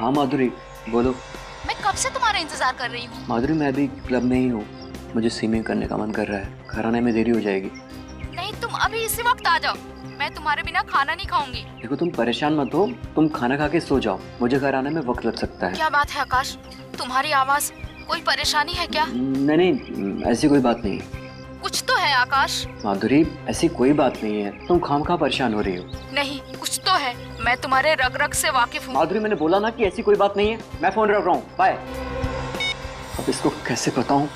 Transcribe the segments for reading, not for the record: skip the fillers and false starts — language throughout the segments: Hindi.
हाँ माधुरी बोलो। मैं कब से तुम्हारा इंतजार कर रही हूँ। माधुरी मैं अभी क्लब में ही हूँ, मुझे स्विमिंग करने का मन कर रहा है, घर आने में देरी हो जाएगी। नहीं, तुम अभी इसी वक्त आ जाओ, मैं तुम्हारे बिना खाना नहीं खाऊंगी। देखो तुम परेशान मत हो, तुम खाना खा के सो जाओ, मुझे घर आने में वक्त लग सकता है। क्या बात है आकाश, तुम्हारी आवाज, कोई परेशानी है क्या? नहीं ऐसी कोई बात नहीं। कुछ तो है आकाश। माधुरी ऐसी कोई बात नहीं है, तुम खामखा परेशान हो रही हो। नहीं, कुछ तो है, मैं तुम्हारे रग रग से वाकिफ हूँ। माधुरी मैंने बोला ना कि ऐसी कोई बात नहीं है। मैं फोन रख रहा हूँ, बाय। अब इसको कैसे बताऊं?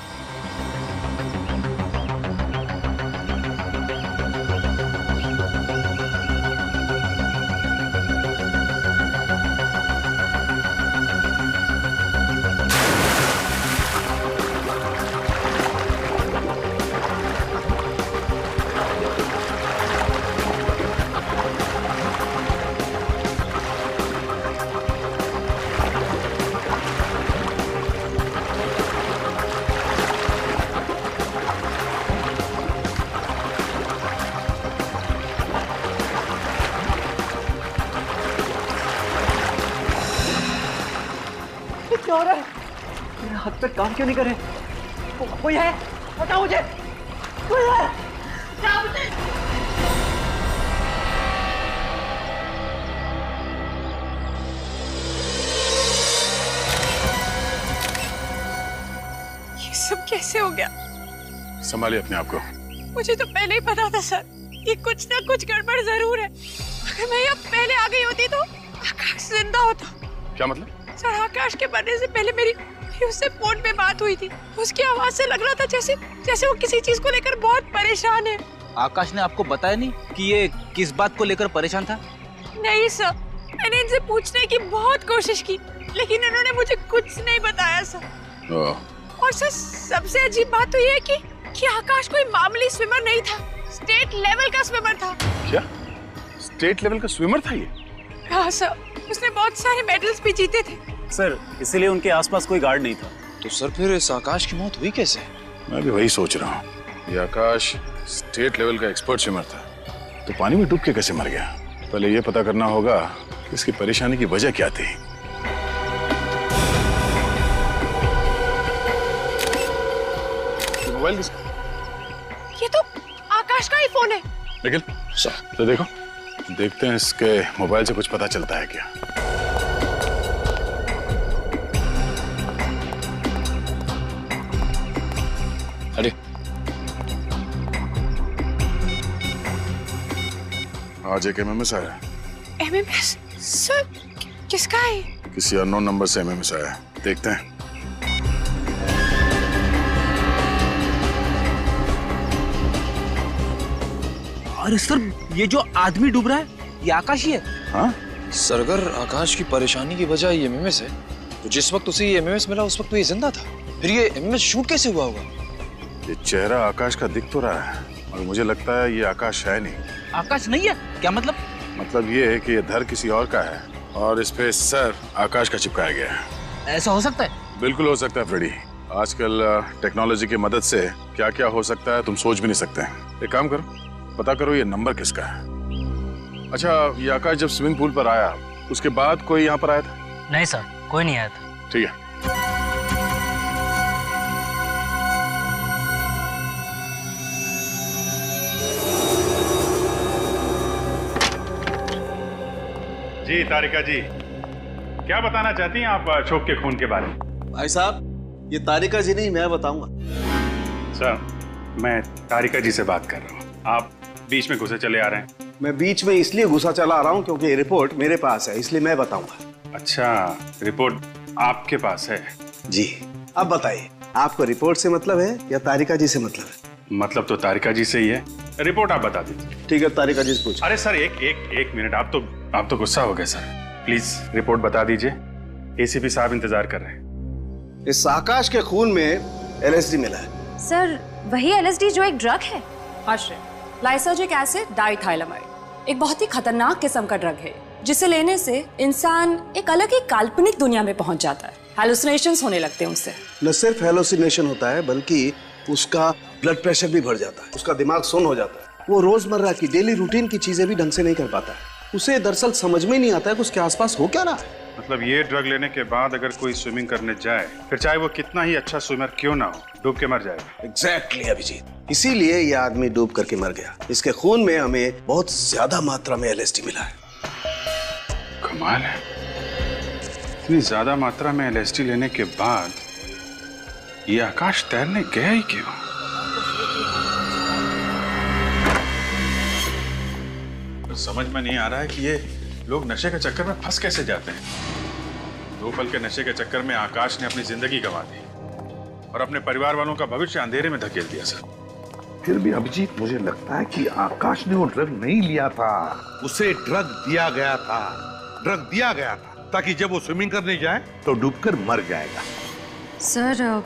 क्या हो रहा है? मेरे हाथ पे काम क्यों नहीं कर रहे? कोई है? बताओ मुझे, कोई है? बताओ मुझे। ये सब कैसे हो गया? संभालिए अपने आप को। मुझे तो पहले ही पता था सर, ये कुछ ना कुछ गड़बड़ जरूर है। अगर मैं यहाँ पहले आ गई होती तो आकाश जिंदा होता। क्या मतलब? सर, आकाश के मरने से पहले मेरी उससे फोन पे बात हुई थी। उसकी आवाज से लग रहा था जैसे वो किसी चीज को लेकर बहुत परेशान है। आकाश ने आपको बताया नहीं कि ये किस बात को लेकर परेशान था? नहीं सर, मैंने इनसे पूछने की बहुत कोशिश की, लेकिन इन्होंने मुझे कुछ नहीं बताया सर। और सर, सबसे अजीब बात तो ये है कि आकाश कोई मामूली स्विमर नहीं था, स्टेट लेवल का स्विमर था। क्या? स्टेट लेवल का स्विमर था ये? हाँ सर, उसने बहुत सारे मेडल्स भी जीते थे। सर, इसीलिए उनके आसपास कोई गार्ड नहीं था। तो सर फिर इस आकाश की मौत हुई कैसे? मैं भी वही सोच रहा हूँ। ये आकाश स्टेट लेवल का एक्सपर्ट स्विमर था, तो पानी में डूब के कैसे मर गया? पहले ये पता करना होगा कि इसकी परेशानी की वजह क्या थी। मोबाइल किसका? ये तो आकाश का ही फोन है। निखिल सर, तो देखते हैं इसके मोबाइल से कुछ पता चलता है क्या। अरे आज एक एमएमएस आया। एमएमएस? सर, किसका है? किसी अननोन नंबर से एमएमएस आया, देखते हैं। अरे सर, ये जो आदमी डूब रहा है ये आकाश ही है। हाँ सर, अगर आकाश की परेशानी की वजह ये एमएमएस है, तो जिस वक्त उसे ये एमएमएस मिला उस वक्त तो ये जिंदा था। फिर ये एमएमएस शूट कैसे हुआ होगा? ये चेहरा आकाश का दिख तो रहा है, और मुझे लगता है ये आकाश है नहीं। आकाश नहीं है? क्या मतलब? मतलब ये है कि ये धर किसी और का है और इस पे सर आकाश का चिपकाया गया है। ऐसा हो सकता है? बिल्कुल हो सकता है फ्रेडी। आजकल टेक्नोलॉजी की मदद से क्या क्या हो सकता है तुम सोच भी नहीं सकते। एक काम करो, पता करो ये नंबर किसका है। अच्छा, ये आकाश जब स्विमिंग पूल पर आया उसके बाद कोई यहाँ पर आया था? नहीं सर, कोई नहीं आया था। ठीक है। जी तारिका जी, क्या बताना चाहती हैं आप अशोक के खून के बारे में? भाई साहब, ये तारिका जी नहीं, मैं बताऊंगा। सर, मैं तारिका जी से बात कर रहा हूँ, आप बीच में घुसे चले आ रहे हैं। मैं बीच में इसलिए घुसा चला आ रहा हूँ क्योंकि रिपोर्ट मेरे पास है, इसलिए मैं बताऊंगा। अच्छा, रिपोर्ट आपके पास है? जी। अब बताइए, आपको रिपोर्ट से मतलब है या तारिका जी से मतलब है? मतलब तो तारिका जी से ही है, रिपोर्ट आप बता दीजिए। ठीक है, तारिका जी से पूछो। अरे सर, एक मिनट, आप तो गुस्सा हो गए सर। प्लीज रिपोर्ट बता दीजिए, एसीपी साहब इंतजार कर रहे हैं। इस आकाश के खून में एलएसडी मिला है। सर, वही एलएसडी जो एक ड्रग है। आश्रय, लाइसर्जिक एसिड डाइथाइलामाइड एक बहुत ही खतरनाक किस्म का ड्रग है, जिसे लेने से इंसान एक अलग ही काल्पनिक दुनिया में पहुंच जाता है। हैलुसिनेशंस होने लगते हैं उससे। न सिर्फ हैलुसिनेशन होता है बल्कि उसका ब्लड प्रेशर भी बढ़ जाता है, उसका दिमाग सुन्न हो जाता है, वो रोजमर्रा की डेली रूटीन की चीजें भी ढंग से नहीं कर पाता है। उसे दरअसल समझ में नहीं आता है कि उसके आसपास हो क्या रहा है। मतलब ये ड्रग लेने के बाद अगर कोई स्विमिंग करने जाए, फिर चाहे वो कितना ही अच्छा स्विमर क्यों ना हो, डूब के मर जाएगा। एग्जैक्टली अभिजीत, इसीलिए ये आदमी डूब करके मर गया। इसके खून में हमें बहुत ज्यादा मात्रा में LSD मिला है। कमाल है, इतनी ज्यादा मात्रा में LSD लेने के बाद ये आकाश तैरने गया ही क्यों? समझ में नहीं आ रहा है कि ये लोग नशे के चक्कर में फंस कैसे जाते हैं। 2 पल के नशे के चक्कर में आकाश ने अपनी जिंदगी गंवा दी और अपने परिवार वालों का भविष्य अंधेरे में धकेल दिया। सर फिर भी अभिजीत, मुझे लगता है कि आकाश ने वो ड्रग नहीं लिया था, उसे ड्रग दिया गया था। ड्रग दिया गया था ताकि जब वो स्विमिंग करने जाए तो डूबकर मर जाएगा। सर,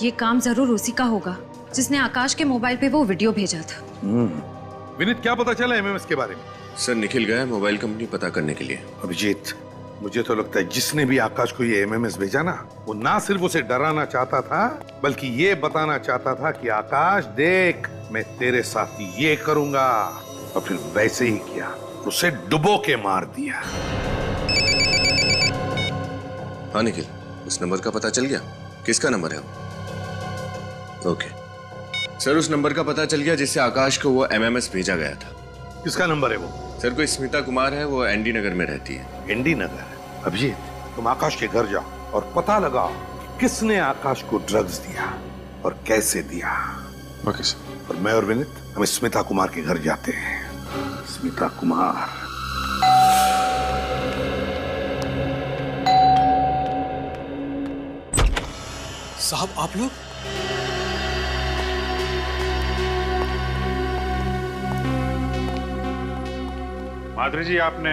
ये काम जरूर उसी का होगा जिसने आकाश के मोबाइल पे वो वीडियो भेजा था। विनीत, क्या पता चला MMS के बारे में? सर, निखिल गया मोबाइल कंपनी पता करने के लिए। अभिजीत, मुझे तो लगता है जिसने भी आकाश को ये MMS भेजा ना, वो ना सिर्फ उसे डराना चाहता था, बल्कि ये बताना चाहता था कि आकाश देख, मैं तेरे साथ ये करूंगा। और फिर वैसे ही किया, उसे डुबो के मार दिया। हाँ निखिल, उस नंबर का पता चल गया? किसका नंबर है वो? ओके सर, उस नंबर का पता चल गया जिससे आकाश को वो MMS भेजा गया था। किसका नंबर है वो? सर, कोई स्मिता कुमार है, वो ND नगर में रहती है। ND नगर? अभिजीत, तुम आकाश के घर जाओ और पता लगाओ कि किसने आकाश को ड्रग्स दिया और कैसे दिया। Okay sir. और मैं और विनीत हम स्मिता कुमार के घर जाते हैं। स्मिता कुमार। साहब, आप लोग? माधुरी जी, आपने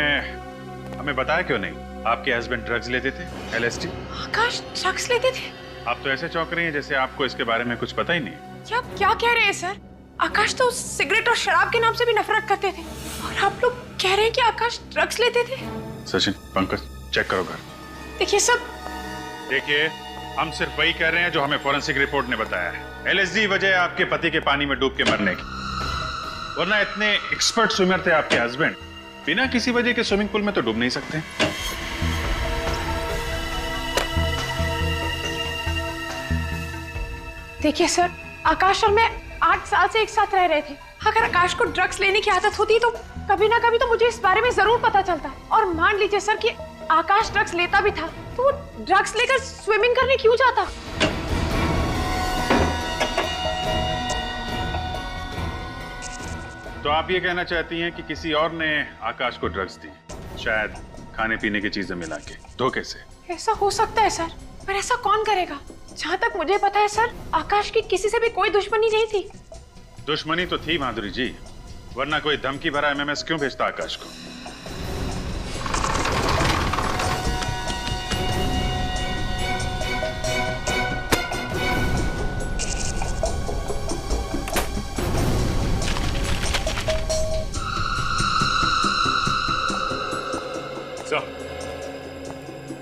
हमें बताया क्यों नहीं? आपके हस्बैंड ड्रग्स लेते थे, LSD? आकाश ड्रग्स लेते थे? आप तो ऐसे चौंक रही हैं जैसे आपको इसके बारे में कुछ पता ही नहीं। क्या कह रहे हैं सर? आकाश तो सिगरेट और शराब के नाम से भी नफरत करते थे, और आप लोग कह रहे हैं कि आकाश ड्रग्स लेते थे? सचिन, पंकज, चेक करो घर। देखिए सब, देखिए, हम सिर्फ वही कह रहे हैं जो हमें फोरेंसिक रिपोर्ट ने बताया है। LSD वजह है आपके पति के पानी में डूब के मरने की, वरना इतने एक्सपर्ट स्विमर थे आपके हस्बैंड, बिना किसी वजह के स्विमिंग पूल में तो डूब नहीं सकते। देखिए सर, आकाश और मैं 8 साल से एक साथ रह रहे थे। अगर आकाश को ड्रग्स लेने की आदत होती तो कभी ना कभी तो मुझे इस बारे में जरूर पता चलता। और मान लीजिए सर कि आकाश ड्रग्स लेता भी था, तो वो ड्रग्स लेकर स्विमिंग करने क्यों जाता? तो आप ये कहना चाहती हैं कि किसी और ने आकाश को ड्रग्स दी, शायद खाने पीने की चीजें मिला के, धोखे से? ऐसा हो सकता है सर, पर ऐसा कौन करेगा? जहाँ तक मुझे पता है सर, आकाश की किसी से भी कोई दुश्मनी नहीं थी। दुश्मनी तो थी माधुरी जी, वरना कोई धमकी भरा MMS क्यों भेजता आकाश को?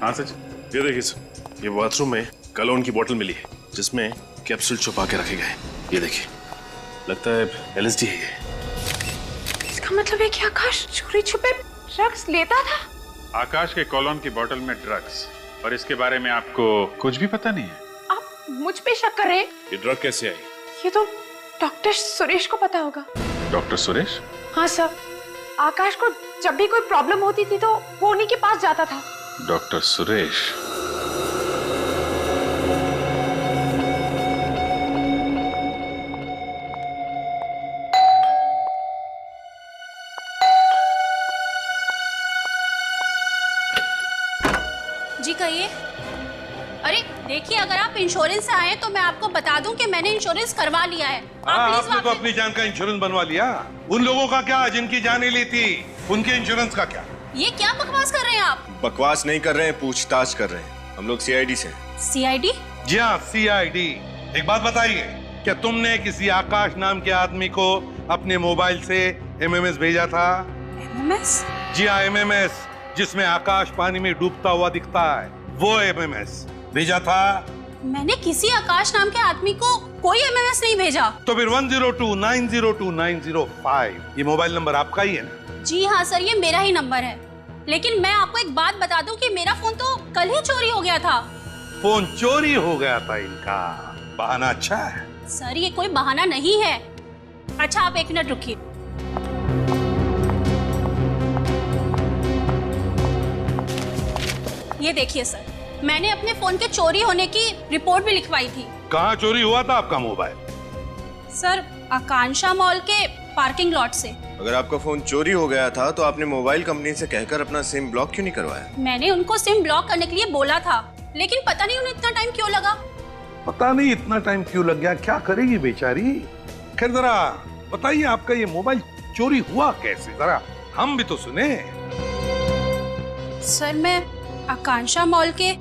हाँ सच, ये देखिए सर, ये बाथरूम में कलोन की बोतल मिली है जिसमें कैप्सूल छुपा के रखे गए। ये देखिए, लगता है LSD है ये। इसका मतलब है कि आकाश चोरी छुपे ड्रग्स लेता था? आकाश के कॉलोन की बोतल में ड्रग्स, और इसके बारे में आपको कुछ भी पता नहीं है? आप मुझ पे शक कर रहे हैं? ये ड्रग कैसे आई? ये तो डॉक्टर सुरेश को पता होगा। डॉक्टर सुरेश? हाँ सर, आकाश को जब भी कोई प्रॉब्लम होती थी तो वो उन्हीं के पास जाता था। डॉक्टर सुरेश? जी कहिए। अरे देखिए, अगर आप इंश्योरेंस से आए तो मैं आपको बता दूं कि मैंने इंश्योरेंस करवा लिया है। आपने तो अपनी जान का इंश्योरेंस बनवा लिया। उन लोगों का क्या जिनकी जानें ली थी, उनके इंश्योरेंस का क्या? ये क्या बकवास कर रहे हैं आप? बकवास नहीं कर रहे हैं, पूछताछ कर रहे हैं। हम लोग CID से। CID? जी हाँ, CID। एक बात बताइए, क्या तुमने किसी आकाश नाम के आदमी को अपने मोबाइल से MMS भेजा था? MMS? जी हाँ, MMS, जिसमें आकाश पानी में डूबता हुआ दिखता है, वो MMS भेजा था? मैंने किसी आकाश नाम के आदमी को कोई MMS नहीं भेजा। तो फिर 102902905 ये मोबाइल नंबर आपका ही है ना? जी हाँ सर, ये मेरा ही नंबर है। लेकिन मैं आपको एक बात बता दूं कि मेरा फोन तो कल ही चोरी हो गया था। फोन चोरी हो गया था इनका, बहाना अच्छा है। सर ये कोई बहाना नहीं है। अच्छा आप 1 मिनट रुकिए। ये देखिए सर, मैंने अपने फोन के चोरी होने की रिपोर्ट भी लिखवाई थी। कहाँ चोरी हुआ था आपका मोबाइल? सर आकांक्षा मॉल के पार्किंग लॉट से। अगर आपका फोन चोरी हो गया था तो आपने मोबाइल कंपनी से कहकर अपना सिम ब्लॉक क्यों नहीं करवाया? मैंने उनको सिम ब्लॉक करने के लिए बोला था, लेकिन पता नहीं उन्हें इतना टाइम क्यों लगा। पता नहीं इतना टाइम क्यों लग गया, क्या करेगी बेचारी। खैर जरा बताइए, आपका ये मोबाइल चोरी हुआ कैसे, जरा हम भी तो सुने। सर मैं आकांक्षा मॉल के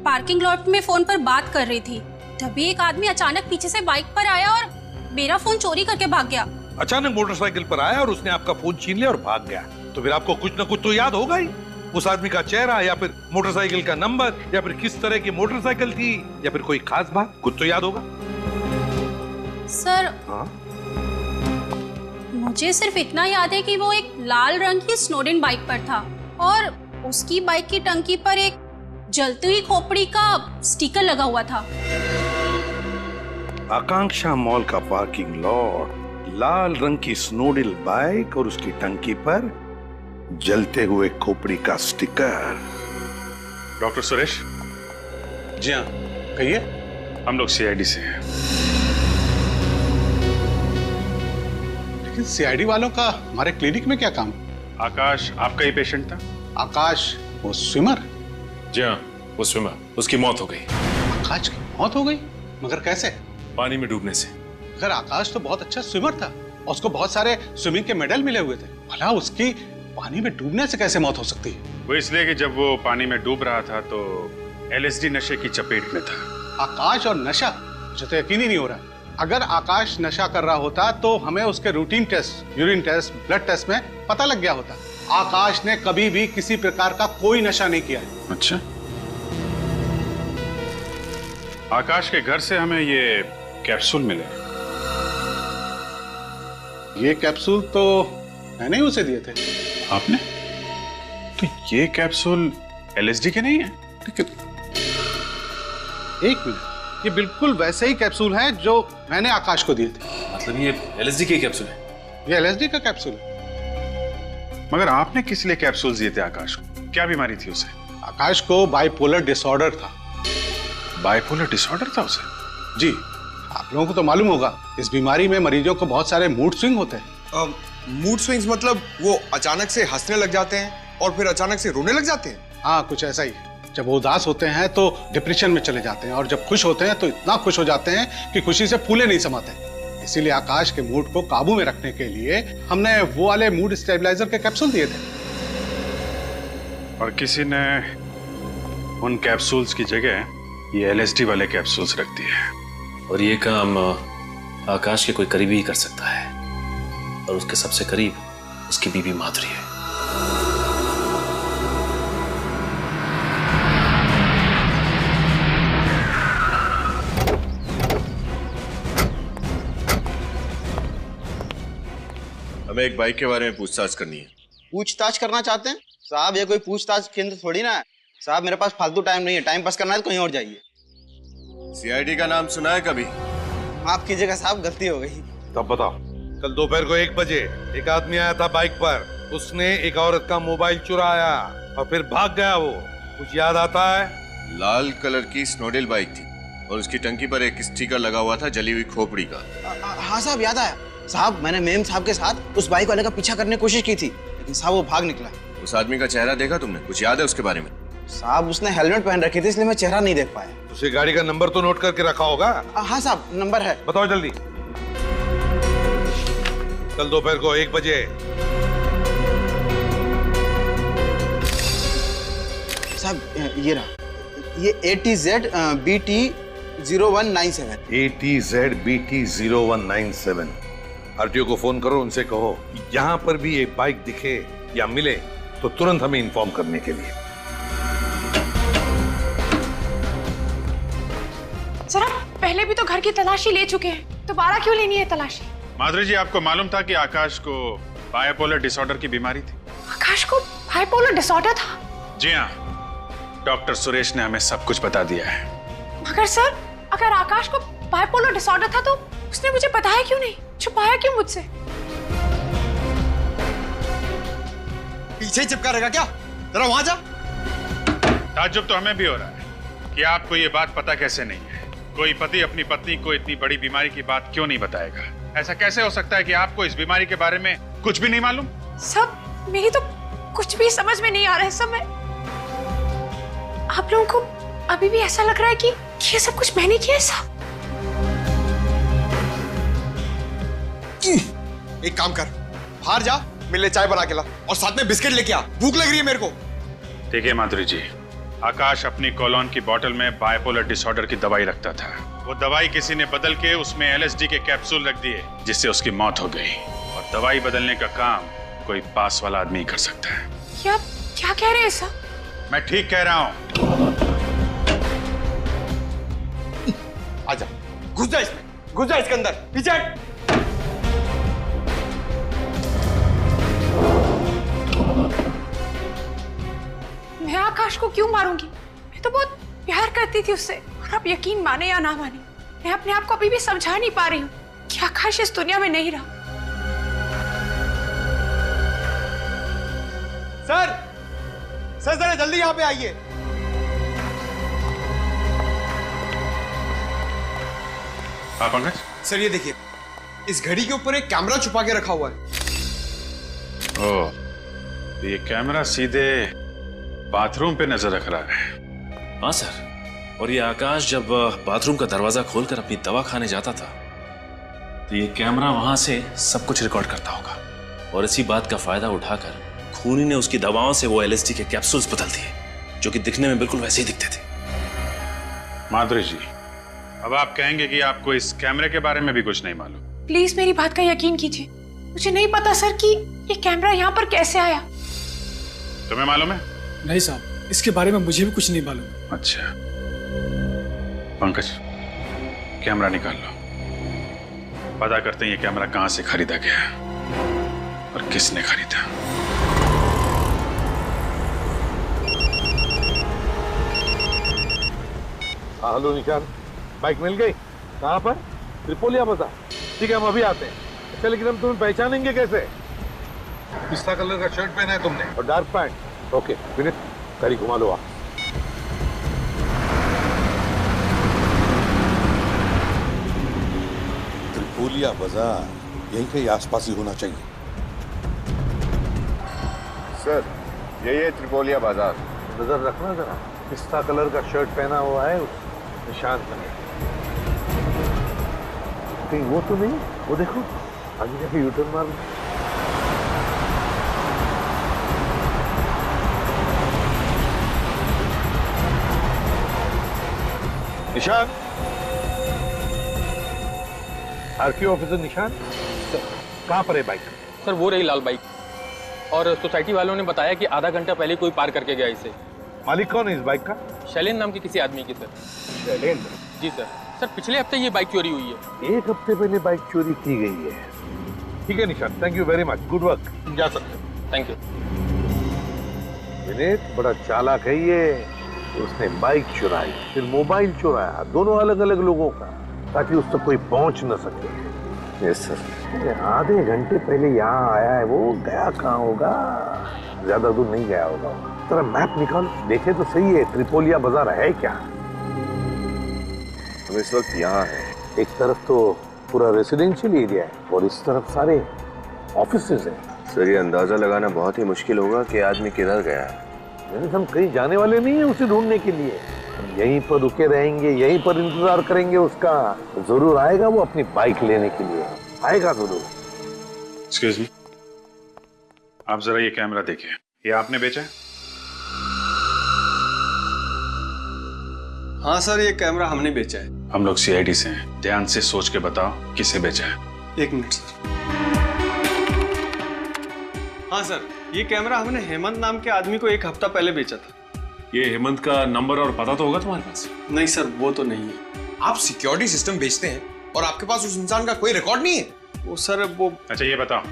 पार्किंग लॉट में फोन पर बात कर रही थी, तभी एक आदमी अचानक पीछे से बाइक पर आया और मेरा फोन चोरी करके भाग गया। अचानक मोटरसाइकिल पर आया और उसने आपका फोन छीन लिया और भाग गया। तो फिर आपको कुछ ना कुछ तो याद होगा ही, उस आदमी का चेहरा या फिर मोटरसाइकिल का नंबर या फिर किस तरह की मोटरसाइकिल थी या फिर कोई खास बात, कुछ तो याद होगा। सर हाँ? मुझे सिर्फ इतना याद है कि वो एक लाल रंग की स्नोडेन बाइक पर था और उसकी बाइक की टंकी पर एक जलती हुई खोपड़ी का स्टिकर लगा हुआ था। आकांक्षा मॉल का पार्किंग लॉट, लाल रंग की स्नोडिल बाइक और उसकी टंकी पर जलते हुए खोपड़ी का स्टिकर। डॉक्टर सुरेश। जी हाँ कहिए। हम लोग सीआईडी से हैं। लेकिन सीआईडी वालों का हमारे क्लिनिक में क्या काम? आकाश आपका ही पेशेंट था। आकाश वो स्विमर? जी हाँ वो स्विमर, उसकी मौत हो गई। आकाश की मौत हो गई? मगर कैसे? पानी में डूबने से। अगर आकाश तो बहुत अच्छा स्विमर था और उसको बहुत सारे स्विमिंग के मेडल मिले हुए थे, भला उसकी पानी में डूबने से कैसे मौत हो सकती है? वो इसलिए कि जब वो पानी में डूब रहा था तो एलएसडी नशे की चपेट में था। आकाश और नशा? मुझे तो यकीन ही नहीं हो रहा। अगर आकाश नशा कर रहा होता तो हमें उसके routine test, urine test, blood test में पता लग गया होता। आकाश ने कभी भी किसी प्रकार का कोई नशा नहीं किया है। अच्छा, आकाश के घर से हमें ये कैप्सूल मिले। ये कैप्सूल तो मैंने ही उसे दिए थे। आपने? तो ये कैप्सूल एलएसडी के नहीं है? लेकिन एक मिनट, ये बिल्कुल वैसे ही कैप्सूल हैं जो मैंने आकाश को दिए थे। मतलब ये एलएसडी के कैप्सूल है? ये एलएसडी का कैप्सूल है। मगर आपने किस लिए कैप्सूल दिए थे आकाश को? क्या बीमारी थी उसे? आकाश को बाइपोलर डिसऑर्डर था। बाइपोलर डिसऑर्डर था उसे? जी, आप लोगों को तो मालूम होगा, इस बीमारी में मरीजों को बहुत सारे मूड स्विंग होते हैं। मूड स्विंग्स मतलब वो अचानक से हंसने लग जाते हैं और फिर अचानक से रोने लग जाते हैं? हाँ कुछ ऐसा ही। जब वो उदास होते हैं तो डिप्रेशन में चले जाते हैं और जब खुश होते हैं तो इतना खुश हो जाते हैं कि खुशी से फूले नहीं समाते। इसीलिए आकाश के मूड को काबू में रखने के लिए हमने वो वाले मूड स्टेबलाइजर के कैप्सूल दिए थे। और किसी ने उन कैप्सूल्स की जगह ये एलएसडी वाले कैप्सूल्स रख दिए। और ये काम आकाश के कोई करीबी ही कर सकता है, और उसके सबसे करीब उसकी बीवी माधुरी है। हमें एक बाइक के बारे में पूछताछ करनी है। पूछताछ करना चाहते हैं साहब? ये कोई पूछताछ केंद्र थोड़ी ना है साहब। मेरे पास फालतू टाइम नहीं है, टाइम पास करना है तो कहीं और जाइए। सीआईडी का नाम सुना है कभी? माफ कीजिएगा साहब, गलती हो गई। तब बताओ। कल दोपहर को 1 बजे एक आदमी आया था बाइक पर, उसने एक औरत का मोबाइल चुराया और फिर भाग गया। वो कुछ याद आता है? लाल कलर की स्नोडेल बाइक थी और उसकी टंकी पर एक स्टिकर लगा हुआ था जली हुई खोपड़ी का। हाँ साहब याद आया साहब, मैंने मेम साहब के साथ उस बाइक वाले का पीछा करने की कोशिश की थी, लेकिन साहब वो भाग निकला। उस आदमी का चेहरा देखा तुमने? कुछ याद है उसके बारे में? साहब उसने हेलमेट पहन रखी थी इसलिए मैं चेहरा नहीं देख पाया। उसे गाड़ी का नंबर तो नोट करके रखा होगा? हाँ साहब नंबर है। बताओ जल्दी। कल दोपहर को 1 बजे साहब ये रहा, ये ATZ BT 0197। ATZ BT 0197। RTO को फोन करो, उनसे कहो यहाँ पर भी एक बाइक दिखे या मिले तो तुरंत हमें इन्फॉर्म करने के लिए। सर आप पहले भी तो घर की तलाशी ले चुके हैं, दोबारा क्यों लेनी है तलाशी? माधुरी जी, आपको मालूम था कि आकाश को बाइपोलर डिसऑर्डर की बीमारी थी? आकाश को बाइपोलर डिसऑर्डर था? जी हाँ, डॉक्टर सुरेश ने हमें सब कुछ बता दिया है। मगर सर, अगर आकाश को बाइपोलर डिसऑर्डर था तो उसने मुझे बताया क्यों नहीं, छुपाया क्यों मुझसे? पीछे ही चिपका रहेगा क्या? जरा वहां जा। ताज्जुब तो हमें भी हो रहा है कि आपको ये बात पता कैसे नहीं है। कोई पति अपनी पत्नी को इतनी बड़ी बीमारी की बात क्यों नहीं बताएगा? ऐसा कैसे हो सकता है कि आपको इस बीमारी के बारे में कुछ भी नहीं मालूम? सब मेरी तो कुछ भी समझ में नहीं आ रहा है। सब आप लोगों को अभी भी ऐसा लग रहा है कि ये सब कुछ मैंने किया है? सब एक काम कर, बाहर जा, मिले चाय बना के ला और साथ में बिस्किट लेके आ, भूख लग रही है मेरे को। देखिए माधुरी जी, आकाश अपनी कॉलोन की बोतल में बाइपोलर डिसऑर्डर की दवाई रखता था। वो दवाई किसी ने बदल के उसमें LSD के कैप्सूल रख दिए, जिससे उसकी मौत हो गई। और दवाई बदलने का काम कोई पास वाला आदमी कर सकता है। क्या कह रहे हैं सर? मैं ठीक कह रहा हूँ। आजा, घुस जा इसमें, घुस जा इसके अंदर, पीछे। मैं आकाश को क्यों मारूंगी? मैं तो बहुत प्यार करती थी उससे। और आप यकीन माने या ना माने, मैं अपने आप को अभी भी समझा नहीं पा रही हूँ कि आकाश इस दुनिया में नहीं रहा। सर जरा जल्दी यहाँ पे आइए। हाँ पंकज। सर ये देखिए, इस घड़ी के ऊपर एक कैमरा छुपा के रखा हुआ है। ओह, ये कैमरा सीधे बाथरूम पे नजर रख रहा है। हाँ सर, और ये आकाश जब बाथरूम का दरवाजा खोलकर अपनी दवा खाने जाता था तो ये कैमरा वहां से सब कुछ रिकॉर्ड करता होगा। और इसी बात का फायदा उठाकर खूनी ने उसकी दवाओं से वो LSD के कैप्सूल्स बदल दिए, जो कि दिखने में बिल्कुल वैसे ही दिखते थे। माधुरी जी, अब आप कहेंगे कि आपको इस कैमरे के बारे में भी कुछ नहीं मालूम? प्लीज मेरी बात का यकीन कीजिए, मुझे नहीं पता सर कि ये कैमरा यहाँ पर कैसे आया। तुम्हें मालूम है? नहीं साहब, इसके बारे में मुझे भी कुछ नहीं मालूम। अच्छा पंकज, कैमरा निकाल लो, पता करते हैं ये कैमरा कहां से खरीदा गया और किसने खरीदा। हेलो निशान, बाइक मिल गई? कहाँ पर? त्रिपोलिया बाजार। ठीक है, हम अभी आते हैं। अच्छा, लेकिन हम तुम्हें पहचानेंगे कैसे? पिस्ता कलर का शर्ट पहना है तुमने और डार्क पैंट। ओके विनीत, गाड़ी घुमा लो आप। त्रिपोलिया बाजार यहीं कहीं आसपास ही होना चाहिए। सर यही है त्रिपोलिया बाजार। नजर रखना जरा, पिस्ता कलर का शर्ट पहना हुआ है निशान बने। कहीं वो तो नहीं? वो देखो आगे जाके यूटर्न मार। निशान, आरटीओ ऑफिसर निशान, कहाँ पर है बाइक? सर वो रही लाल बाइक, और सोसाइटी वालों ने बताया कि आधा घंटा पहले कोई पार करके गया इसे। मालिक कौन है इस बाइक का? शैलेंद्र नाम के किसी आदमी की सर। शैलेंद्र? जी सर। सर पिछले हफ्ते ये बाइक चोरी हुई है। एक हफ्ते पहले बाइक चोरी की गई है। ठीक है निशान, thank you very much, good work, जा सकते हैं। Thank you. विनीत बड़ा चालाक है ये। उसने बाइक चुराई, फिर मोबाइल चुराया, दोनों अलग अलग लोगों का, ताकि उस तक कोई पहुंच न सके। Yes sir. आधे घंटे पहले यहाँ आया है वो, गया कहाँ होगा? ज्यादा दूर नहीं गया होगा। तेरा मैप निकाल, देखे तो सही है त्रिपोलिया बाजार है क्या? हम इस वक्त यहाँ हैं। एक तरफ तो पूरा रेसिडेंशियल एरिया है और इस तरफ सारे ऑफिसेज हैं। सर ये अंदाजा लगाना बहुत ही मुश्किल होगा कि आदमी किधर गया है। हम कहीं जाने वाले नहीं है उसे ढूंढने के लिए। हम यहीं पर रुके रहेंगे, यहीं पर इंतजार करेंगे उसका। जरूर आएगा वो अपनी बाइक लेने के लिए, आएगा जरूर। एक्सक्यूज मी, आप जरा ये कैमरा देखिए, ये आपने बेचा है? हाँ सर, ये कैमरा हमने बेचा है। हम लोग CID से हैं, ध्यान से सोच के बताओ किसे बेचा है। एक मिनट सर। हाँ सर, ये कैमरा हमने हेमंत नाम के आदमी को एक हफ्ता पहले बेचा था। ये हेमंत का नंबर और पता तो होगा तुम्हारे पास? नहीं सर, वो तो नहीं है। आप सिक्योरिटी सिस्टम बेचते हैं और आपके पास उस इंसान का कोई रिकॉर्ड नहीं है? वो सर वो। अच्छा ये बताओ,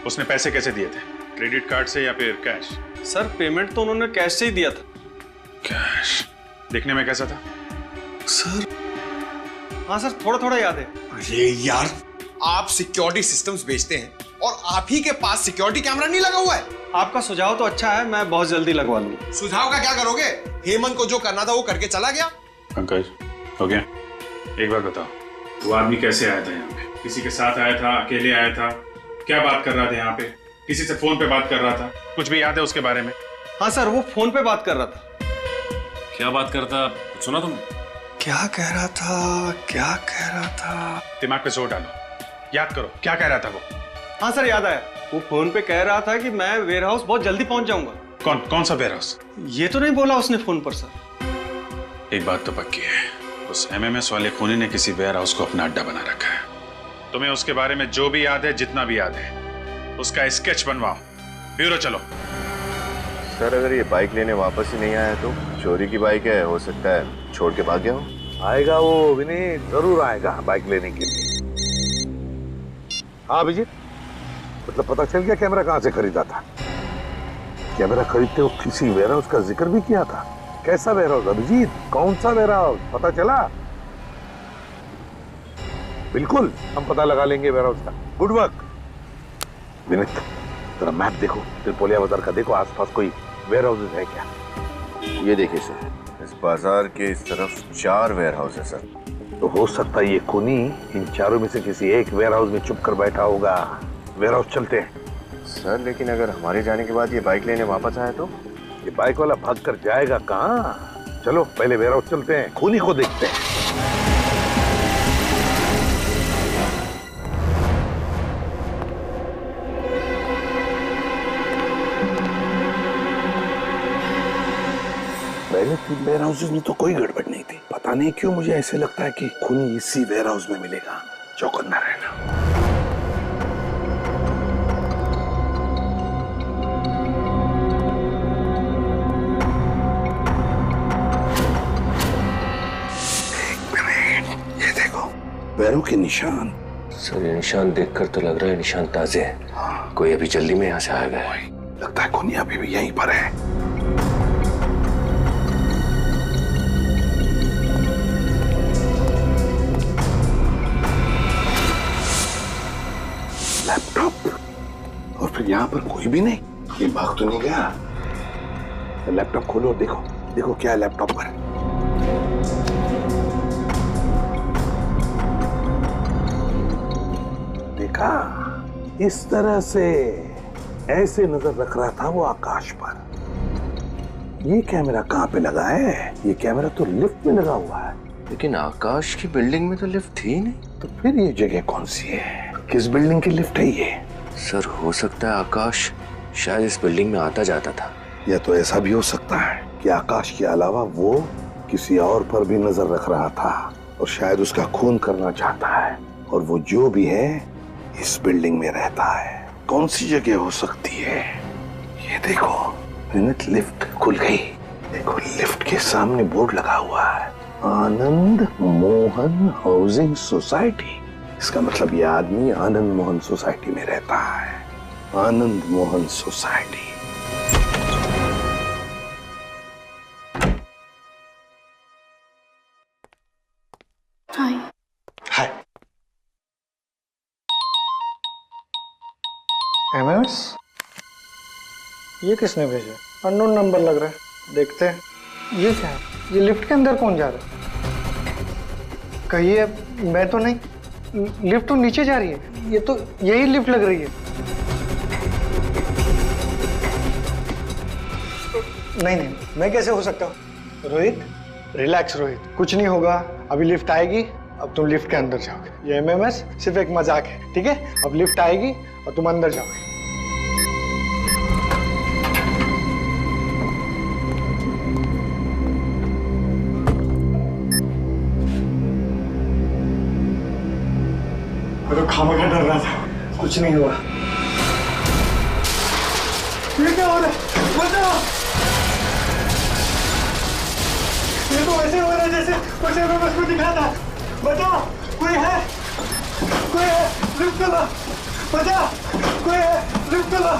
उसने पैसे कैसे दिए थे? क्रेडिट कार्ड से या फिर कैश? सर पेमेंट तो उन्होंने कैश से ही दिया था। कैश? दिखने में कैसा था? सर हाँ सर, थोड़ा थोड़ा याद है। अरे यार, आप सिक्योरिटी सिस्टम्स बेचते हैं और आप ही के पास सिक्योरिटी कैमरा नहीं लगा हुआ है। आपका सुझाव तो अच्छा है, मैं बहुत जल्दी लगवा लूंगा। सुझाव का क्या करोगे? हेमंत को जो करना था वो करके चला गया। पंकज, हो गया? एक बात बताओ, वो आदमी कैसे आया था यहाँ पे? किसी के साथ आया था, अकेले आया था, क्या बात कर रहा था यहाँ पे? किसी से फोन पे बात कर रहा था? कुछ भी याद है उसके बारे में? हाँ सर, वो फोन पे बात कर रहा था। क्या बात करता, सुना तुमने? क्या कह रहा था? क्या कह रहा था? दिमाग पे जोर डालो, याद करो, क्या कह रहा था वो? हाँ सर, याद आया। वो फोन पे कह रहा था कि मैं वेयर हाउस बहुत जल्दी पहुंच जाऊंगा। कौन सा वेयर हाउस? ये तो नहीं बोला उसने फोन पर सर। एक बात तो पक्की है, उस एमएमएस वाले खूनी ने किसी वेयर हाउस को अपना अड्डा बना रखा है। तुम्हें उसके बारे में जो भी याद है, जितना भी याद है, उसका स्केच बनवाओ। ब्यूरो चलो। सर अगर ये बाइक लेने वापस ही नहीं आया तो? चोरी की बाइक है, हो सकता है छोड़ के भाग गया हो। आएगा वो विनीत, जरूर आएगा बाइक लेने के लिए। हाँ अभिजीत, मतलब पता चल गया कैमरा कहाँ से खरीदा था? कैमरा खरीदते वक्त किसी वेयर हाउस का जिक्र भी किया था। कैसा वेयर हाउस अभिजीत? कौन सा वेयर हाउस पता चला? बिल्कुल, हम पता लगा लेंगे वेयर हाउस का। Good work Vineet. जरा मैप देखो, त्रिपोलिया बाजार का देखो, आसपास कोई वेयर हाउसेस है क्या? ये देखिए सर, इस बाजार के इस तरफ 4 वेयर हाउस है सर। तो हो सकता है ये खूनी इन चारों में से किसी एक वेयर हाउस में छुप कर बैठा होगा। वेयर हाउस चलते हैं सर, लेकिन अगर हमारे जाने के बाद ये बाइक लेने वापस आया तो? ये बाइक वाला भाग कर जाएगा कहाँ? चलो पहले वेयर हाउस चलते हैं, खूनी को देखते हैं। पहले 3 वेयर हाउसेस में तो कोई गड़बड़ नहीं थी। पता नहीं क्यों मुझे ऐसे लगता है कि खूनी इसी वेयर हाउस में मिलेगा। चौकन्ना रहना। पैरों के निशान। सर ये निशान देखकर तो लग रहा है निशान ताजे हैं। हाँ। कोई अभी जल्दी में यहाँ से आ गया है। लगता है खूनी अभी भी यहीं पर है। लैपटॉप, और फिर यहाँ पर कोई भी नहीं। ये भाग तो नहीं गया। लैपटॉप खोलो और देखो, देखो क्या है लैपटॉप पर। देखा, इस तरह से ऐसे नजर रख रहा था वो आकाश पर। ये कैमरा कहाँ पे लगा है? ये कैमरा तो लिफ्ट में लगा हुआ है। लेकिन आकाश की बिल्डिंग में तो लिफ्ट थी नहीं। तो फिर ये जगह कौन सी है? किस बिल्डिंग की लिफ्ट है ये? सर हो सकता है आकाश शायद इस बिल्डिंग में आता जाता था। या तो ऐसा भी हो सकता है कि आकाश के अलावा वो किसी और पर भी नजर रख रहा था और शायद उसका खून करना चाहता है, और वो जो भी है इस बिल्डिंग में रहता है। कौन सी जगह हो सकती है? ये देखो विनीत, लिफ्ट खुल गई। देखो लिफ्ट के सामने बोर्ड लगा हुआ है, आनंद मोहन हाउसिंग सोसाइटी। इसका मतलब ये आदमी आनंद मोहन सोसाइटी में रहता है। आनंद मोहन सोसाइटी। हाय। हाय। एमएमएस? ये किसने भेजा? अननोन नंबर लग रहा है, देखते हैं। ये क्या है? ये लिफ्ट के अंदर कौन जा रहा है? कहिए मैं तो नहीं। लिफ्ट तो नीचे जा रही है। ये तो यही लिफ्ट लग रही है। नहीं, मैं कैसे हो सकता हूँ? रोहित रिलैक्स रोहित, कुछ नहीं होगा। अभी लिफ्ट आएगी, अब तुम लिफ्ट के अंदर जाओगे। ये एमएमएस सिर्फ एक मजाक है, ठीक है? अब लिफ्ट आएगी और तुम अंदर जाओगे। मैं तो खामखा डर रहा था, कुछ नहीं हुआ। ये क्या हो रहा है? बचाओ! ये तो वैसे हो रहा है जैसे कुछ एमएमएस को दिखा था। बचाओ! कोई है? कोई है? लिफ्ट चला! बचाओ! कोई है? लिफ्ट चला।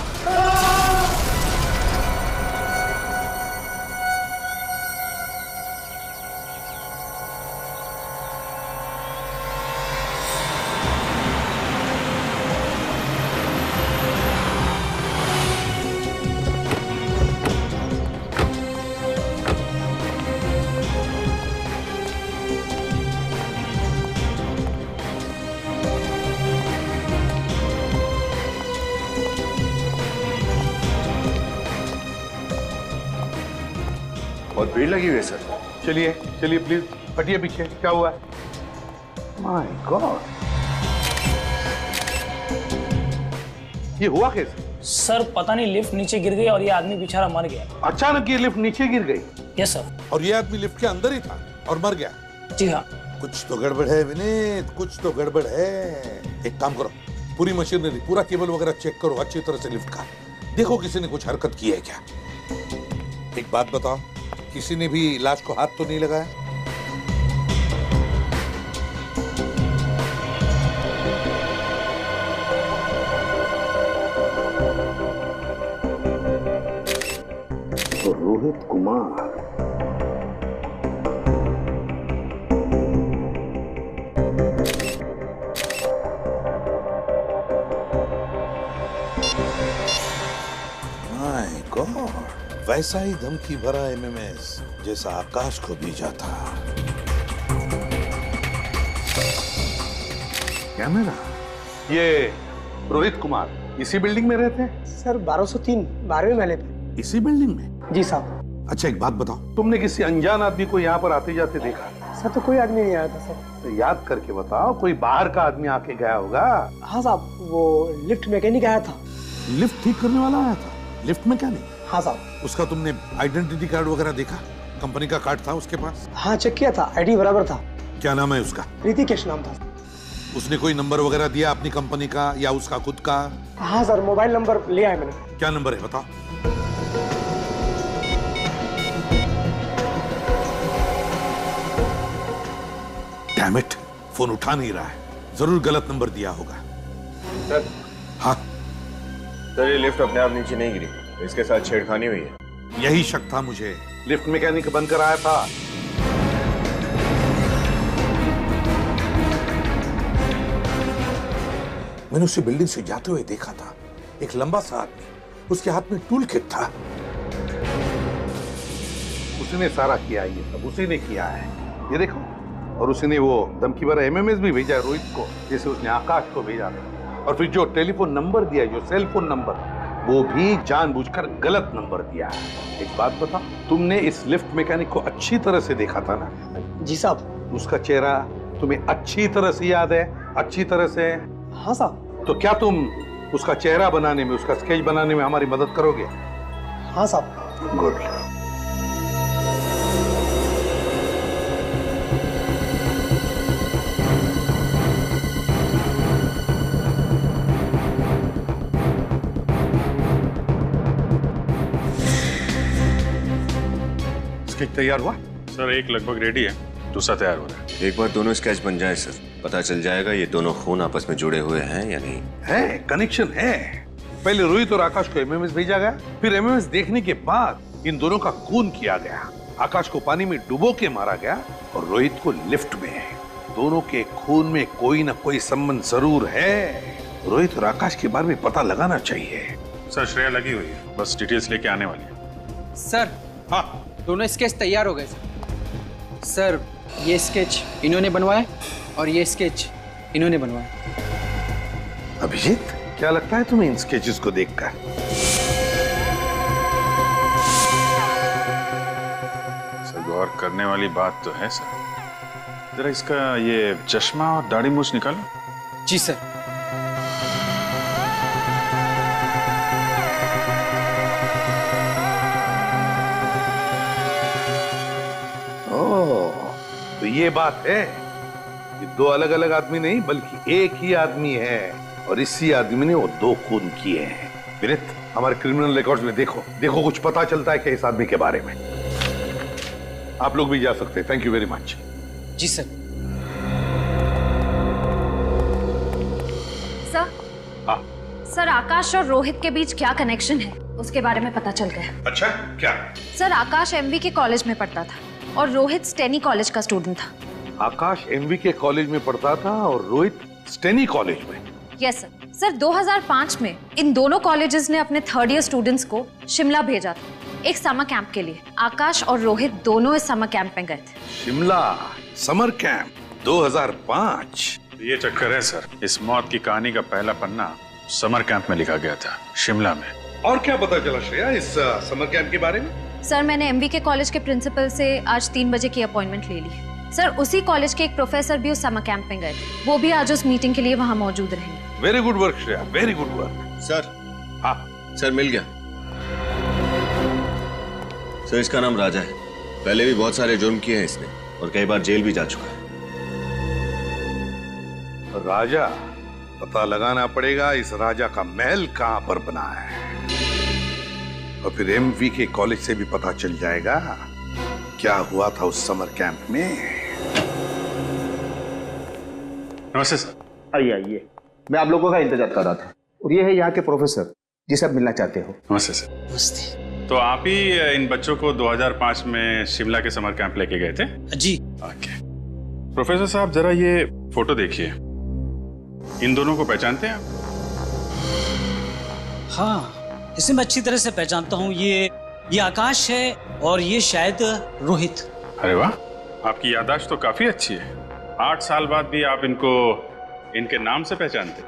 बहुत भीड़ लगी हुई है सर। चलिए चलिए प्लीज हटिए पीछे। क्या हुआ है? माय गॉड, ये हुआ कैसे? सर पता नहीं लिफ्ट नीचे गिर गई और ये आदमी बेचारा मर गया। अचानक ये लिफ्ट नीचे गिर गई? Yes sir. और ये आदमी लिफ्ट के अंदर ही था और मर गया? जी हाँ। कुछ तो गड़बड़ है विनीत, कुछ तो गड़बड़ है। एक काम करो, पूरी मशीनरी, पूरा केबल वगैरह चेक करो अच्छी तरह से लिफ्ट का। देखो किसी ने कुछ हरकत की है क्या। एक बात बताओ, किसी ने भी लाश को हाथ तो नहीं लगाया? तो रोहित कुमार माय गॉड, वैसा ही धमकी भरा एमएमएस जैसा आकाश को भेजा था। क्या मेरा ये रोहित कुमार इसी बिल्डिंग में रहते हैं? सर 1203 12वें महले पे। इसी बिल्डिंग में? जी साहब। अच्छा एक बात बताओ, तुमने किसी अनजान आदमी को यहाँ पर आते जाते देखा? सर तो कोई आदमी नहीं आया था सर। तो याद करके बताओ, कोई बाहर का आदमी आके गया होगा। हाँ साहब, वो लिफ्ट मैकेनिक आया था। लिफ्ट ठीक करने वाला आया था? Lift mechanic? हाँ साहब। उसका तुमने आइडेंटिटी कार्ड वगैरह देखा? कंपनी का कार्ड था उसके पास? हाँ चेक किया था, आईडी बराबर था। क्या नाम है उसका? ऋतिकेश नाम था। उसने कोई नंबर वगैरह दिया अपनी कंपनी का या उसका खुद का? हाँ सर, मोबाइल नंबर लिया है मैंने। क्या नंबर है बताओ? डैम इट, फोन उठा नहीं रहा है। जरूर गलत नंबर दिया होगा। सर। हाँ सर, ये लिफ्ट अपने आप नीचे नहीं गिरी, इसके साथ छेड़खानी हुई है। यही शक था मुझे। लिफ्ट मैकेनिक बनकर आया था। मैंने उसे बिल्डिंग से जाते हुए देखा था। एक लंबा सा आदमी, उसके हाथ में टूल किट था। उसने सारा किया, ये सब उसी ने किया है, ये देखो। और उसने वो धमकी भरा एमएमएस भी भेजा है रोहित को, जैसे उसने आकाश को भेजा था। और फिर जो टेलीफोन नंबर दिया, जो सेल फोन नंबर, वो भी जानबूझकर गलत नंबर दिया है। एक बात बताओ, तुमने इस लिफ्ट मैकेनिक को अच्छी तरह से देखा था ना? जी साहब। उसका चेहरा तुम्हें अच्छी तरह से याद है? अच्छी तरह से? हाँ साहब। तो क्या तुम उसका चेहरा बनाने में, उसका स्केच बनाने में हमारी मदद करोगे? हाँ साहब। गुड। स्केच तैयार हुआ? सर एक लगभग रेडी है, दूसरा तैयार हो रहा है। एक बार दोनों स्केच बन जाए सर, पता चल जाएगा ये दोनों खून आपस में जुड़े हुए हैं या नहीं। है, कनेक्शन है। पहले रोहित और आकाश को एमएमएस भेजा गया, फिर एमएमएस देखने के बाद इन दोनों का खून किया गया। आकाश को पानी में डुबो के मारा गया और रोहित को लिफ्ट में। दोनों के खून में कोई ना कोई संबंध जरूर है। रोहित और आकाश के बारे में पता लगाना चाहिए। सर श्रेया लगी हुई है, बस डिटेल्स लेके आने वाली है। सर। हाँ, दोनों स्केच तैयार हो गए सर। ये स्केच इन्होंने बनवाया और ये स्केच इन्होंने बनवाया। अभिजीत, क्या लगता है तुम्हें इन स्केचेस को देखकर? सर गौर करने वाली बात तो है सर। जरा इसका ये चश्मा और दाढ़ी मूछ निकालो। जी सर। तो ये बात है, ये दो अलग अलग आदमी नहीं बल्कि एक ही आदमी है, और इसी आदमी ने वो दो खून किए हैं। विनीत, हमारे क्रिमिनल रिकॉर्ड्स में देखो, देखो कुछ पता चलता है क्या इस आदमी के बारे में। आप लोग भी जा सकते हैं। Thank you very much. जी सर। सर। हाँ सर आकाश और रोहित के बीच क्या कनेक्शन है उसके बारे में पता चल गया। अच्छा, क्या? सर आकाश एमवी के कॉलेज में पढ़ता था और रोहित स्टेनी कॉलेज का स्टूडेंट था। आकाश एमवी के कॉलेज में पढ़ता था और रोहित स्टेनी कॉलेज में? Yes sir. सर 2005 में इन दोनों कॉलेजेस ने अपने थर्ड ईयर स्टूडेंट्स को शिमला भेजा था एक समर कैंप के लिए। आकाश और रोहित दोनों इस समर कैंप में गए थे। Shimla summer camp 2005? ये चक्कर है सर, इस मौत की कहानी का पहला पन्ना समर कैंप में लिखा गया था, शिमला में। और क्या पता चला श्रेया इस समर कैंप के बारे में? सर मैंने एमबी के कॉलेज के प्रिंसिपल से आज 3 बजे की अपॉइंटमेंट ले ली। सर उसी कॉलेज के एक प्रोफेसर भी उस समर कैंप में गए थे, वो भी आज उस मीटिंग के लिए वहाँ मौजूद रहेंगे। Very good work Shreya, very good work. Sir. हाँ सर, मिल गया। सर इसका नाम राजा है, पहले भी बहुत सारे जुर्म किए हैं इसने और कई बार जेल भी जा चुका है। राजा? पता लगाना पड़ेगा इस राजा का महल कहां पर बना है, और फिर एमवी के कॉलेज से भी पता चल जाएगा क्या हुआ था उस समर कैंप में। नमस्ते सर। आइए आइए, मैं आप लोगों का इंतजार कर रहा था। और ये है यहाँ के प्रोफेसर जिसे आप मिलना चाहते हो। नमस्ते सर। नमस्ते। तो आप ही इन बच्चों को 2005 में शिमला के समर कैंप लेके गए थे? जी। ओके। प्रोफेसर साहब जरा ये फोटो देखिए, इन दोनों को पहचानते हैं आप? हाँ, इसे मैं अच्छी तरह से पहचानता हूँ। ये आकाश है और ये शायद रोहित। अरे वाह, आपकी याददाश्त तो काफी अच्छी है। 8 साल बाद भी आप इनको इनके नाम से पहचानते?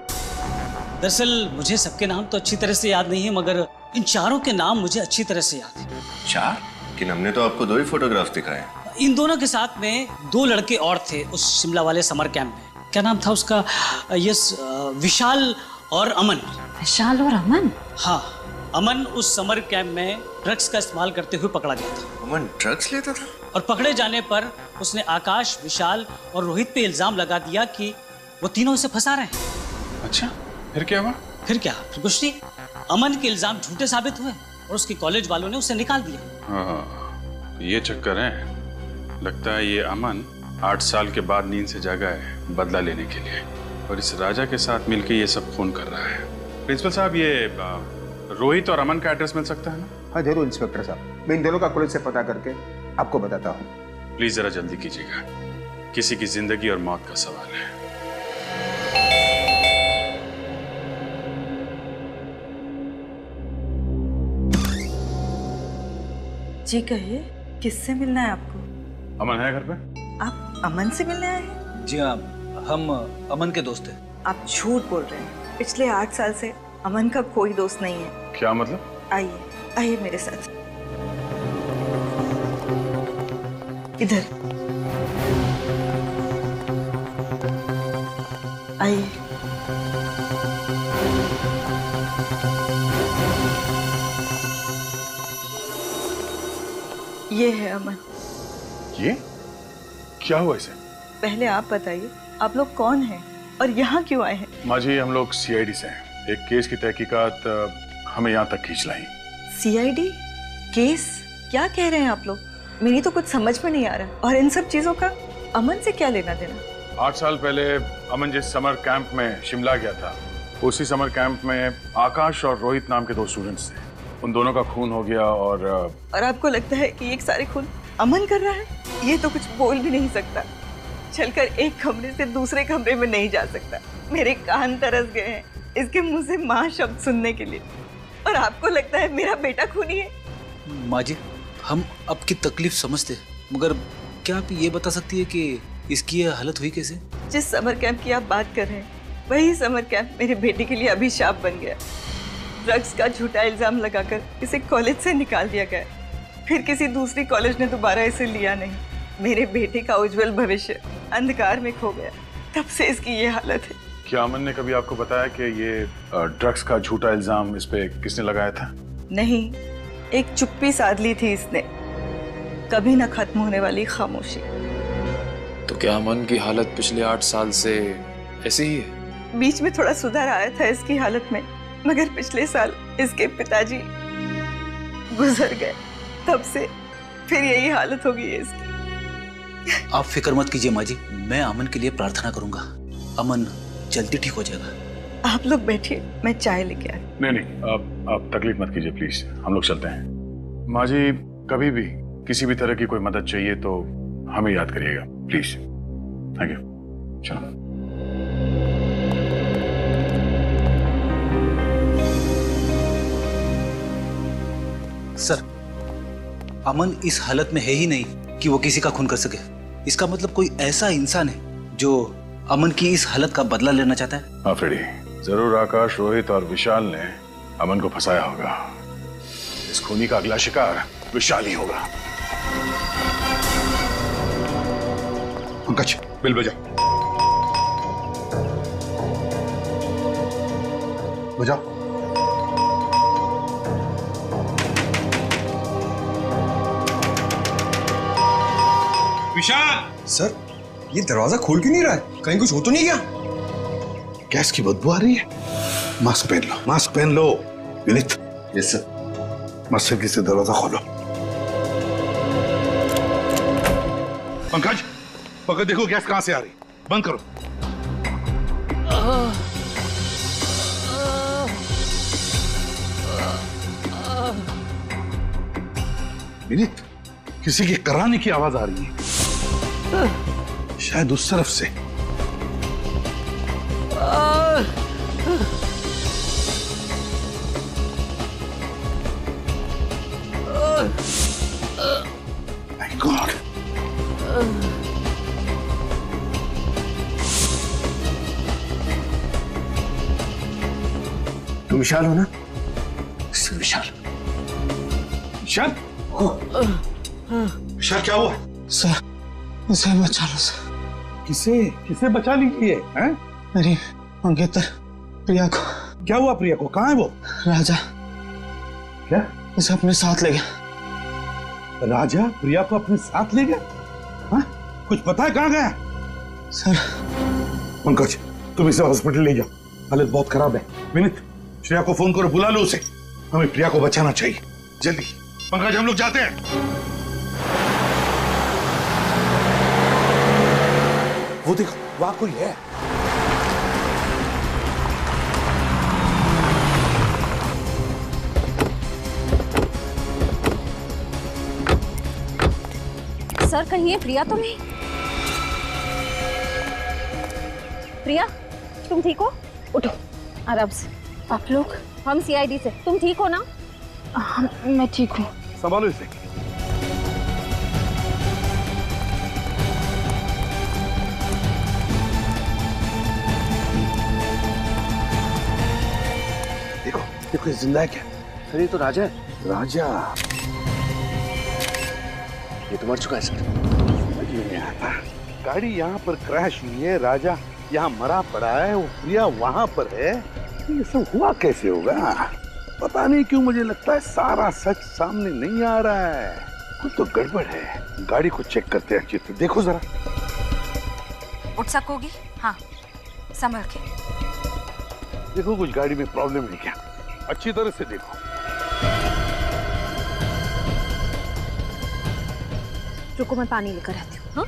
दरअसल मुझे सबके नाम तो अच्छी तरह से याद नहीं है, मगर इन चारों के नाम मुझे अच्छी तरह से याद है। 4? कि हमने तो आपको 2 ही फोटोग्राफ दिखाए। इन दोनों के साथ में 2 लड़के और थे उस शिमला वाले समर कैंप में। क्या नाम था उसका? यस, विशाल और अमन। विशाल और अमन? हाँ, अमन उस समर कैंप में ड्रग्स का इस्तेमाल करते हुए पकड़ा गया था। अमन ड्रग्स लेता था? और पकड़े जाने पर उसने आकाश, विशाल और रोहित पे इल्जाम लगा दिया कि वो तीनों इसे फंसा रहे हैं। अच्छा, फिर क्या हुआ? फिर कुछ नहीं। अमन के इल्जाम झूठे साबित हुए और उसके कॉलेज वालों ने उसे निकाल दिया। हाँ, ये चक्कर है। लगता है ये अमन 8 साल के बाद नींद से जागा है बदला लेने के लिए, और इस राजा के साथ मिलकर ये सब खून कर रहा है। प्रिंसिपल साहब, ये रोहित और अमन का एड्रेस मिल सकता है ना? हाँ जरूर इंस्पेक्टर साहब, मैं इन दोनों का कॉलेज से पता करके आपको बताता हूँ। प्लीज जरा जल्दी कीजिएगा, किसी की जिंदगी और मौत का सवाल है। जी कहिए, किससे मिलना है आपको? अमन है घर पे? आप अमन से मिलने आए हैं? जी हाँ, हम अमन के दोस्त हैं। आप झूठ बोल रहे हैं। पिछले 8 साल से अमन का कोई दोस्त नहीं है। क्या मतलब? आइए आइए मेरे साथ। इधर आइए। ये है अमन। ये क्या हुआ इसे? पहले आप बताइए, आप लोग कौन हैं और यहाँ क्यों आए हैं? माँ जी, हम लोग सीआईडी से हैं। एक केस की तहकीकात हमें यहाँ तक खींच लाई। CID case? क्या कह रहे हैं आप लोग? मेरी तो कुछ समझ में नहीं आ रहा। और इन सब चीजों का अमन से क्या लेना देना? 8 साल पहले अमन जिस समर कैंप में शिमला गया था, उसी समर कैंप में आकाश और रोहित नाम के 2 स्टूडेंट्स थे। उन दोनों का खून हो गया। और आपको लगता है कि ये सारे खून अमन कर रहा है? ये तो कुछ बोल भी नहीं सकता, चलकर एक कमरे से दूसरे कमरे में नहीं जा सकता। मेरे कान तरस गए हैं इसके मुंह से माँ शब्द सुनने के लिए। और आपको लगता है मेरा बेटा खूनी है? माँ जी, हम आपकी तकलीफ समझते हैं, मगर क्या आप ये बता सकती है कि इसकी ये हालत हुई कैसे? जिस समर कैंप की आप बात कर रहे हैं, वही समर कैंप मेरे बेटे के लिए अभिशाप बन गया। ड्रग्स का झूठा इल्जाम लगाकर इसे कॉलेज से निकाल दिया गया। फिर किसी दूसरी कॉलेज ने दोबारा इसे लिया नहीं। मेरे बेटे का उज्जवल भविष्य अंधकार में खो गया। तब से इसकी ये हालत है। क्या अमन ने कभी आपको बताया कि ये ड्रग्स का झूठा इल्जाम इस पे किसने लगाया था? नहीं, एक चुप्पी साध ली थी इसने, कभी न खत्म होने वाली खामोशी। तो क्या अमन की हालत पिछले 8 साल से ऐसी ही है? बीच में थोड़ा सुधार आया था इसकी हालत में, मगर पिछले साल इसके पिताजी गुजर गए। तब से फिर यही हालत हो गई है इसकी। आप फिक्र मत कीजिए माँ जी, मैं अमन के लिए प्रार्थना करूंगा। अमन जल्दी ठीक हो जाएगा। आप लोग बैठिए, मैं चाय लेके आ रही। नहीं आप तकलीफ मत कीजिए प्लीज, हम लोग चलते हैं। माँ जी, कभी भी किसी भी तरह की कोई मदद चाहिए तो हमें याद करिएगा प्लीज। Thank you. चलो। सर, अमन इस हालत में है ही नहीं कि वो किसी का खून कर सके। इसका मतलब कोई ऐसा इंसान है जो अमन की इस हालत का बदला लेना चाहता है। हाँ फ्रेडी, जरूर आकाश, रोहित और विशाल ने अमन को फंसाया होगा। इस खूनी का अगला शिकार विशाल ही होगा। पंकज, बिल बजाओ। बजाओ। विशाल सर, ये दरवाजा खोल क्यों नहीं रहा है? कहीं कुछ हो तो नहीं गया? गैस की बदबू आ रही है। मास्क पहन लो, मास्क पहन लो। विनीत। Yes sir. मस्जिद से दरवाजा खोलो। पंकज, पंकज देखो गैस कहां से आ रही। बंद करो। विनीत, किसी की कराने की आवाज आ रही है, शायद उस तरफ से। My God. तुम विशाल हो ना? विशाल, विशाल, विशाल क्या हुआ? सर, इसे बचा लो सर। किसे किसे बचा लीजिए? हैं? मेरी मंगेतर प्रिया को। क्या हुआ प्रिया को? कहाँ है वो? राजा क्या इसे अपने साथ ले गया। राजा प्रिया को अपने साथ ले गया? हाँ? कुछ पता है कहाँ गया? सर। पंकज, तुम इसे हॉस्पिटल ले जाओ, हालत बहुत खराब है। विनीत, श्रेया को फोन करो, बुला लो उसे। हमें प्रिया को बचाना चाहिए, जल्दी। पंकज, हम लोग जाते हैं। वो देखो, वहां कोई है। सर, कहीं ये प्रिया तो नहीं? प्रिया, तुम ठीक हो? उठो आराम से। आप लोग? हम सीआईडी से। तुम ठीक हो ना? मैं ठीक हूँ। संभालो इसे। देखो देखो, जिंदा है क्या? सर, ये तो राजा है। राजा? ये तो मर चुका है सर। समझ में नहीं आता। गाड़ी यहाँ पर क्रैश हुई है, राजा यहाँ मरा पड़ा है, वो प्रिया वहां पर है। ये सब हुआ कैसे होगा? पता नहीं क्यों मुझे लगता है सारा सच सामने नहीं आ रहा है। कुछ तो गड़बड़ है। गाड़ी को चेक करते हैं अच्छे से। देखो जरा। उठ सकोगी? हाँ, संभल के देखो, कुछ गाड़ी में प्रॉब्लम है क्या? अच्छी तरह से देखो। रुको, मैं पानी लेकर आती हूँ। हाँ?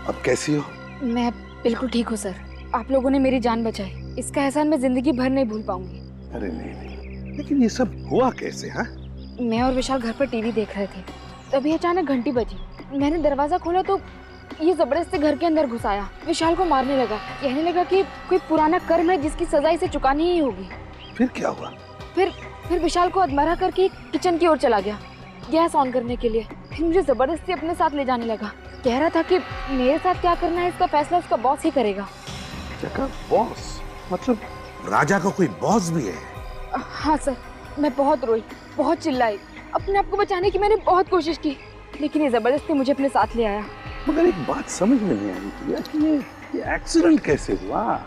अब कैसी हो? मैं बिल्कुल ठीक हूँ सर। आप लोगों ने मेरी जान बचाई, इसका एहसान मैं जिंदगी भर नहीं भूल पाऊंगी। अरे नहीं, लेकिन ये सब हुआ कैसे? हाँ, मैं और विशाल घर पर टीवी देख रहे थे, तभी अचानक घंटी बजी। मैंने दरवाजा खोला तो ये जबरदस्ती घर के अंदर घुस आया। विशाल को मारने लगा, कहने लगा कि कोई पुराना कर्म है जिसकी सजा इसे चुकानी ही होगी। फिर क्या हुआ? फिर विशाल को अधमरा करके किचन की ओर चला गया गैस ऑन करने के लिए। फिर मुझे जबरदस्ती अपने साथ ले जाने लगा। कह रहा था कि मेरे साथ क्या करना है इसका फैसला उसका बॉस ही करेगा। बॉस? मतलब राजा का कोई बॉस भी है? हाँ सर, मैं बहुत रोई, बहुत चिल्लाई, अपने आप को बचाने की मैंने बहुत कोशिश की, लेकिन ये जबरदस्ती मुझे अपने साथ ले आया। मगर एक बात समझ में नहीं आ रही कि ये ये एक्सीडेंट कैसे हुआ?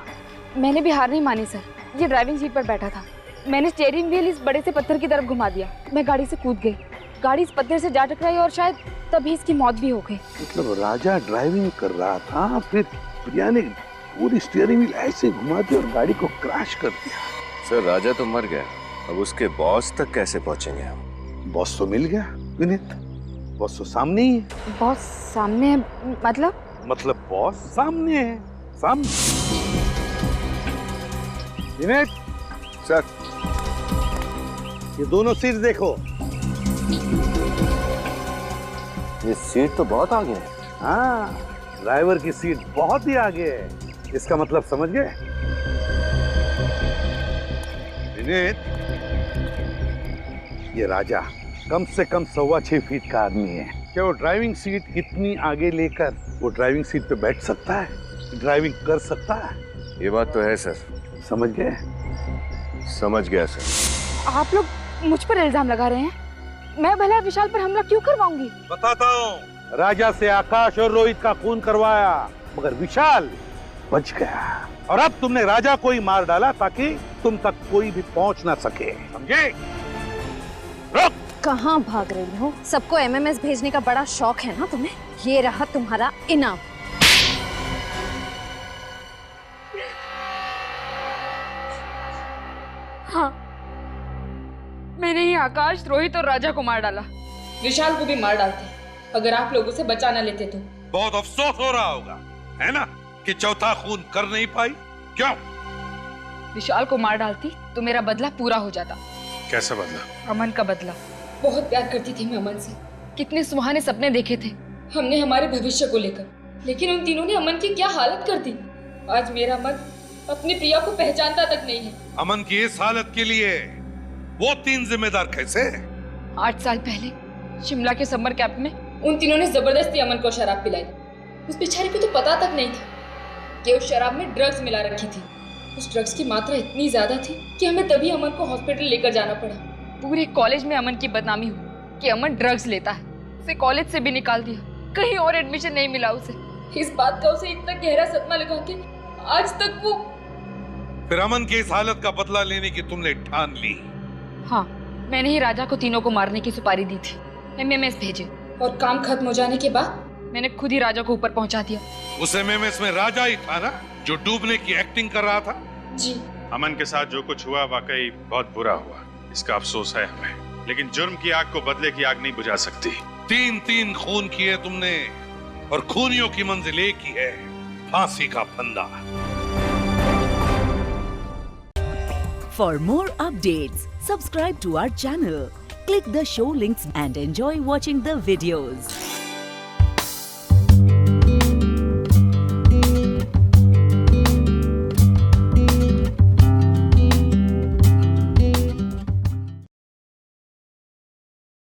मैंने भी हार नहीं मानी सर। ये ड्राइविंग सीट पर बैठा था, मैंने स्टीयरिंग व्हील इस बड़े से पत्थर की तरफ घुमा दिया, मैं गाड़ी से कूद गई, गाड़ी इस पत्थर से जा टकराई और शायद तभी इसकी मौत भी हो गई। मतलब राजा ड्राइविंग कर रहा था, फिर प्रिया ने पूरी स्टीयरिंग व्हील ऐसे घुमा दी और गाड़ी को क्रैश कर दिया। सर राजा तो मर गया, अब उसके बॉस तक कैसे पहुंचेंगे हम? बॉस तो मिल गया विनीत, बॉस तो सामने ही है। बॉस सामने है मतलब बॉस सामने है, सामने। विनीत सर, ये दोनों सीट देखो। ये सीट तो बहुत आगे है। हाँ, ड्राइवर की सीट बहुत ही आगे है, इसका मतलब समझ गए? विनीत, ये राजा कम से कम 6.25 फीट का आदमी है। क्या वो ड्राइविंग सीट इतनी आगे लेकर वो ड्राइविंग सीट पे बैठ सकता है, ड्राइविंग कर सकता है? ये बात तो है सर। समझ गए? समझ गया सर। आप लोग मुझ पर इल्जाम लगा रहे हैं, मैं भला विशाल पर हमला क्यों करवाऊंगी? बताता हूँ। राजा से आकाश और रोहित का खून करवाया, मगर विशाल बच गया, और अब तुमने राजा को ही मार डाला ताकि तुम तक कोई भी पहुंच ना सके, समझे? रुक! कहाँ भाग रही हो? सबको एमएमएस भेजने का बड़ा शौक है ना तुम्हें? ये रहा तुम्हारा इनाम। हाँ, मैंने ही आकाश, रोहित और राजा को मार डाला। विशाल को भी मार डालते अगर आप लोग उसे बचा न लेते तो। बहुत अफसोस हो रहा होगा, है ना, कि चौथा खून कर नहीं पाई। क्यों? विशाल को मार डालती तो मेरा बदला पूरा हो जाता। कैसा बदला? अमन का बदला। बहुत प्यार करती थी मैं अमन से, कितने सुहाने सपने देखे थे हमने हमारे भविष्य को लेकर, लेकिन उन तीनों ने अमन की क्या हालत कर दी। आज मेरा मन अपनी प्रिया को पहचानता तक नहीं है। अमन की इस हालत के लिए वो तीन जिम्मेदार कैसे? 8 साल पहले शिमला के समर कैंप में उन तीनों ने जबरदस्ती अमन को शराब पिलाई। उस बेचारे को तो पता तक नहीं था कि उस शराब में ड्रग्स मिला रखी थी। उस ड्रग्स की मात्रा इतनी ज्यादा थी कि हमें तभी अमन को हॉस्पिटल लेकर जाना पड़ा। पूरे कॉलेज में अमन की बदनामी हुई कि अमन ड्रग्स लेता है। उसे कॉलेज से भी निकाल दिया, कहीं और एडमिशन नहीं मिला उसे। इस बात का उसे इतना गहरा सदमा लगा कि आज तक वो। फिर अमन की इस हालत का बदला लेने की तुमने ठान ली? हाँ, मैंने ही राजा को तीनों को मारने की सुपारी दी थी, एमएमएस भेजे, और काम खत्म हो जाने के बाद मैंने खुद ही राजा को ऊपर पहुंचा दिया। उस एमएमएस में राजा ही था ना, जो डूबने की एक्टिंग कर रहा था? जी। अमन के साथ जो कुछ हुआ वाकई बहुत बुरा हुआ, इसका अफसोस है हमें, लेकिन जुर्म की आग को बदले की आग नहीं बुझा सकती। 3 खून किए तुमने, और खूनियों की मंजिल एक ही है, फांसी का फंदा। For more updates, subscribe to our channel, click the show links and enjoy watching the videos.